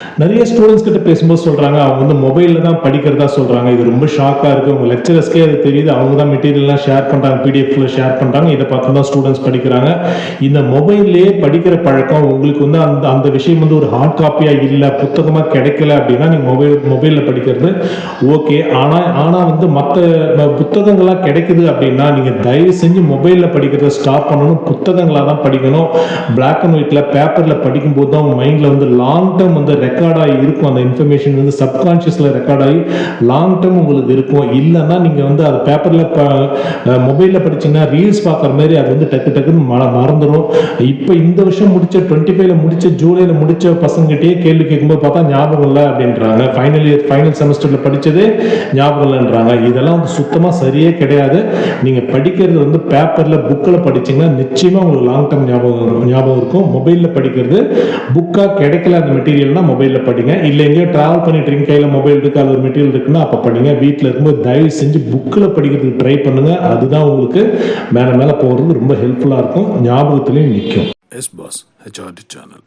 நிறைய ஸ்டூடெண்ட்ஸ் கிட்ட பேசும்போது சொல்றாங்க அவங்க வந்து மொபைல்ல தான் படிக்கிறதா சொல்றாங்க. இது ரொம்ப ஷாக்கா இருக்கு. உங்க லெக்சரர்ஸ்க்கே அது தெரியுது. அவங்க தான் மெட்டீரியல்லாம் ஷேர் பண்றாங்க. பிடிஎஃப்ல ஷேர் பண்றாங்க. இத பார்த்து தான் ஸ்டூடெண்ட்ஸ் படிக்கிறாங்க. இந்த மொபைல்லயே படிக்கிற பழக்கம் உங்களுக்கு வந்து அந்த அந்த விஷயம் வந்து ஒரு ஹார்ட் காப்பியா இல்ல, புத்தகமா கிடைக்கல அப்படின்னா நீங்க மொபைல்ல படிக்கிறது ஓகே. ஆனா ஆனா வந்து மத்த புத்தகங்கள்லாம் கிடைக்குது அப்படின்னா நீங்க தயவு செஞ்சு மொபைல்ல படிக்கிறத ஸ்டாப் பண்ணணும். புத்தகங்களா தான் படிக்கணும். பிளாக் அண்ட் ஒயிட்ல பேப்பர்ல படிக்கும்போது தான் உங்க மைண்ட்ல வந்து லாங் டேர்ம் வந்து ரெக்கார்ட் ஆகி இருக்கும். அந்த இன்ஃபர்மேஷன் வந்து சப்கான்ஷியஸ்ல ரெக்கார்ட் ஆகி லாங் டேர்ம் உங்களுக்கு இருக்கும். இல்லைன்னா நீங்க வந்து அது பேப்பர்ல மொபைல்ல படிச்சீங்கன்னா ரீல்ஸ் பார்க்குற மாதிரி அது வந்து டக்கு டக்குன்னு மறந்துடும். இப்போ இந்த வருஷம் முடிச்ச 25ல முடிச்ச ஜூலைல முடிச்ச பசங்கிட்டே கேள்வி கேட்கும்போது பார்த்தா ஞாபகம் இல்லை அப்படின்றாங்க. ஃபைனல் செமஸ்டர்ல படிச்சதே ஞாபகம் இல்லைன்றாங்க. இதெல்லாம் வந்து சுத்தமா சரியே கிடையாது. நீங்க படிக்கிறது வந்து பேப்பர்ல புக்கில் படிச்சீங்கன்னா நிச்சயமா உங்களுக்கு லாங் டேர்ம் ஞாபகம் இருக்கும். மொபைல்ல படிக்கிறது புக்கா கிடைக்கல அந்த மெட்டீரியல்னா மொபைல்ல படிங்க. இல்லை எங்கேயோ டிராவல் பண்ணிட்டு இருக்கீங்க, கையில் மொபைல் இருக்கு, அது ஒரு மெட்டீரியல் இருக்குன்னா அப்போ படிங்க. வீட்டில் இருக்கும்போது தயவு செஞ்சு புக்கில் படிக்கிறதுக்கு ட்ரை பண்ணுங்க. அதுதான் உங்களுக்கு மேலே மேலே போகிறது ரொம்ப ஹெல்ப்ஃபுல்லாக இருக்கும், ஞாபகத்திலையும் நிற்கும். Yes boss HRD channel.